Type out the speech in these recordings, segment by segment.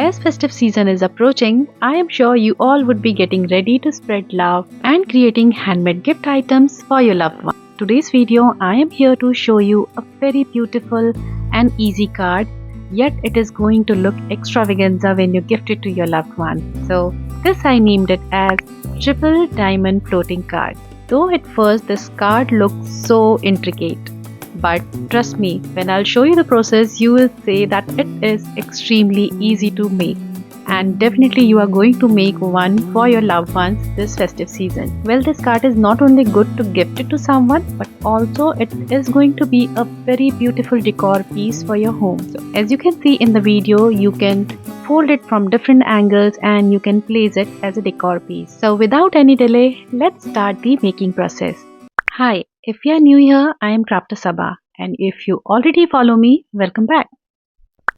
As festive season is approaching, I am sure you all would be getting ready to spread love and creating handmade gift items for your loved one. Today's video, I am here to show you a very beautiful and easy card, yet it is going to look extravaganza when you gift it to your loved one. So this I named it as Triple Diamond Floating Card. Though at first this card looks so intricate, but trust me, when I'll show you the process, you will say that it is extremely easy to make. And definitely you are going to make one for your loved ones this festive season. Well, this card is not only good to gift it to someone, but also it is going to be a very beautiful decor piece for your home. So as you can see in the video, you can fold it from different angles and you can place it as a decor piece. So without any delay, let's start the making process. Hi, if you are new here, I am Crafter Sabha, and if you already follow me, welcome back.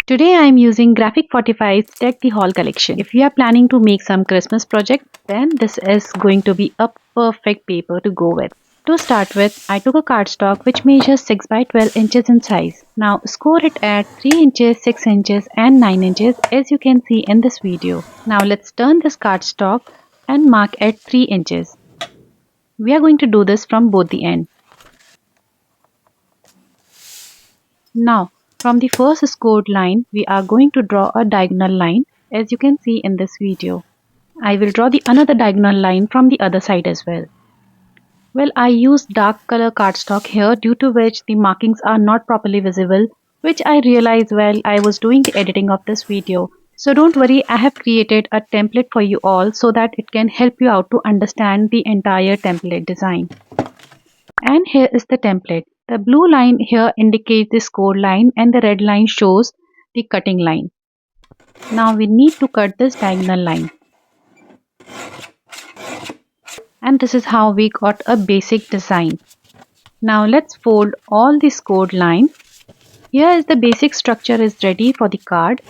Today I am using Graphic 45's Deck the Hall collection. If you are planning to make some Christmas project, then this is going to be a perfect paper to go with. To start with, I took a cardstock which measures 6 by 12 inches in size. Now score it at 3 inches, 6 inches and 9 inches as you can see in this video. Now let's turn this cardstock and mark at 3 inches. We are going to do this from both the ends. Now, from the first scored line, we are going to draw a diagonal line as you can see in this video. I will draw the another diagonal line from the other side as well. Well, I used dark color cardstock here due to which the markings are not properly visible, which I realized while I was doing the editing of this video. So don't worry, I have created a template for you all so that it can help you out to understand the entire template design. And here is the template. The blue line here indicates the score line and the red line shows the cutting line. Now we need to cut this diagonal line. And this is how we got a basic design. Now let's fold all the scored lines. Here is the basic structure is ready for the card.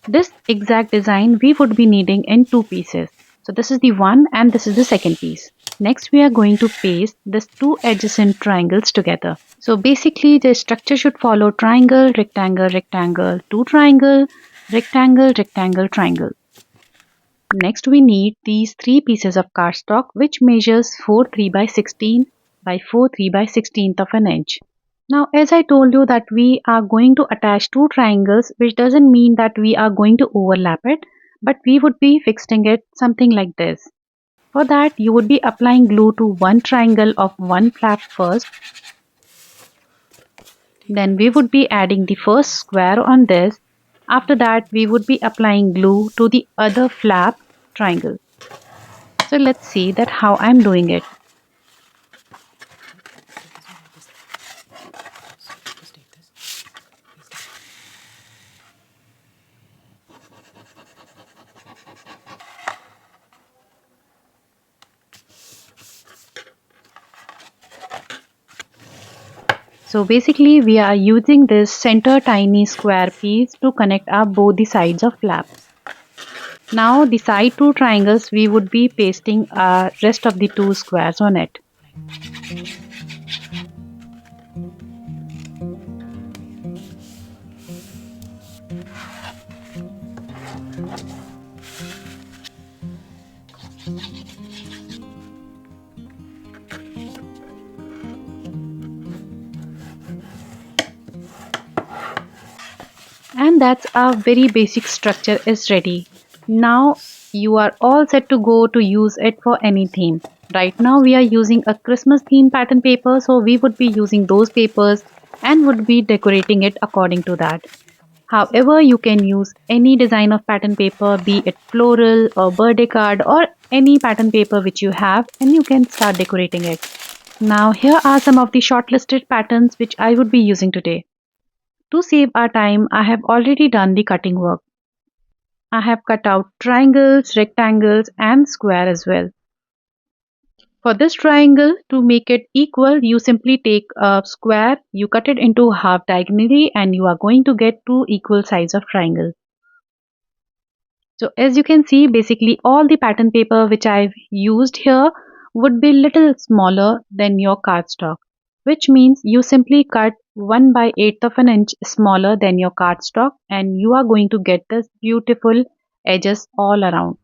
This exact design we would be needing in two pieces. So this is the one and this is the second piece. Next we are going to paste these two adjacent triangles together. So basically the structure should follow triangle, rectangle, rectangle, two triangle, rectangle, rectangle, triangle. Next we need these three pieces of cardstock which measures 4 3 by 16 by 4 3 by 16th of an inch. Now as I told you that we are going to attach two triangles, which doesn't mean that we are going to overlap it, but we would be fixing it something like this. For that you would be applying glue to one triangle of one flap first. Then we would be adding the first square on this. After that we would be applying glue to the other flap triangle. So let's see that how I'm doing it. So basically we are using this center tiny square piece to connect up both the sides of flap. Now the side two triangles we would be pasting rest of the two squares on it. And that's our very basic structure is ready. Now you are all set to go to use it for any theme. Right now we are using a Christmas theme pattern paper, so we would be using those papers and would be decorating it according to that. However, you can use any design of pattern paper, be it floral or birthday card or any pattern paper which you have, and you can start decorating it. Now here are some of the shortlisted patterns which I would be using today. To save our time, I have already done the cutting work. I have cut out triangles, rectangles and square as well. For this triangle, to make it equal, you simply take a square, you cut it into half diagonally and you are going to get two equal sides of triangle. So as you can see, basically all the pattern paper which I've used here would be little smaller than your cardstock, which means you simply cut 1 by 8th of an inch smaller than your cardstock and you are going to get this beautiful edges all around.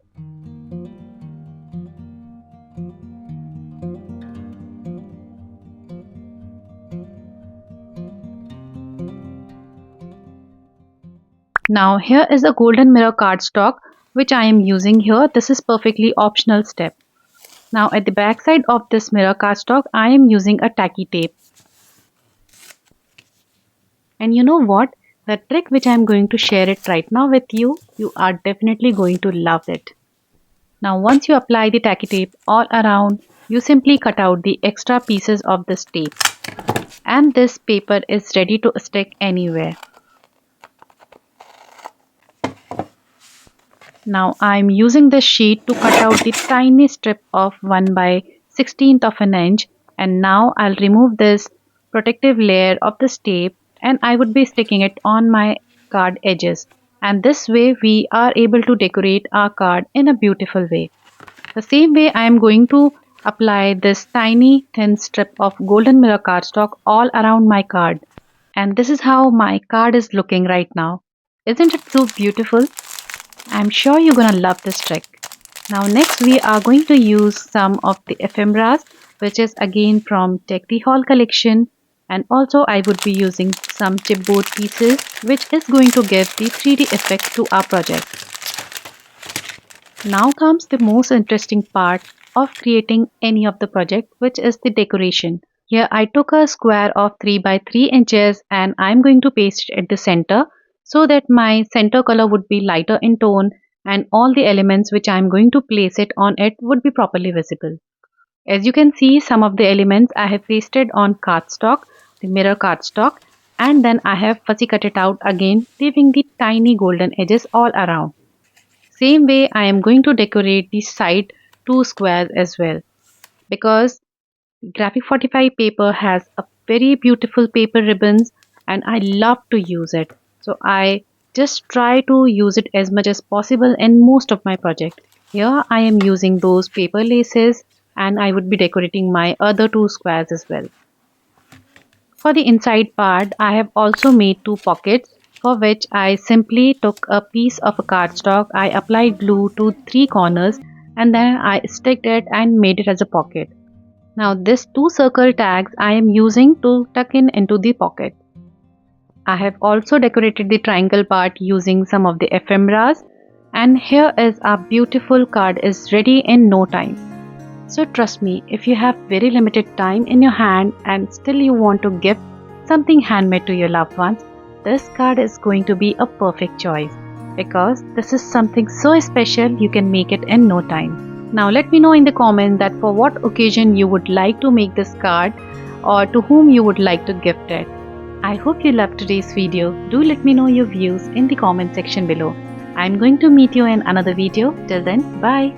Now here is a golden mirror cardstock which I am using here. This is perfectly optional step. Now at the back side of this mirror cardstock I am using a tacky tape. And you know what? The trick which I am going to share it right now with you, you are definitely going to love it. Now once you apply the tacky tape all around, you simply cut out the extra pieces of this tape. And this paper is ready to stick anywhere. Now I am using this sheet to cut out the tiny strip of 1 by 16th of an inch, and now I'll remove this protective layer of this tape and I would be sticking it on my card edges, and this way we are able to decorate our card in a beautiful way. The same way I am going to apply this tiny thin strip of golden mirror cardstock all around my card, and this is how my card is looking right now. Isn't it so beautiful? I'm sure you're gonna love this trick. Now next we are going to use some of the ephemeras, which is again from Tech the Hall collection, and also I would be using some chipboard pieces which is going to give the 3D effect to our project. Now comes the most interesting part of creating any of the project, which is the decoration. Here I took a square of 3 by 3 inches and I'm going to paste it at the center so that my center color would be lighter in tone and all the elements which I'm going to place it on it would be properly visible. As you can see, some of the elements I have pasted on cardstock, the mirror cardstock, and then I have fussy cut it out again, leaving the tiny golden edges all around. Same way I am going to decorate the side two squares as well, because Graphic 45 paper has a very beautiful paper ribbons and I love to use it. So I just try to use it as much as possible in most of my project. Here I am using those paper laces and I would be decorating my other two squares as well. For the inside part, I have also made two pockets, for which I simply took a piece of a cardstock, I applied glue to three corners and then I sticked it and made it as a pocket. Now this two circle tags I am using to tuck in into the pocket. I have also decorated the triangle part using some of the ephemeras, and here is our beautiful card is ready in no time. So trust me, if you have very limited time in your hand and still you want to give something handmade to your loved ones, this card is going to be a perfect choice, because this is something so special you can make it in no time. Now let me know in the comment that for what occasion you would like to make this card or to whom you would like to gift it. I hope you loved today's video. Do let me know your views in the comment section below. I'm going to meet you in another video. Till then, bye.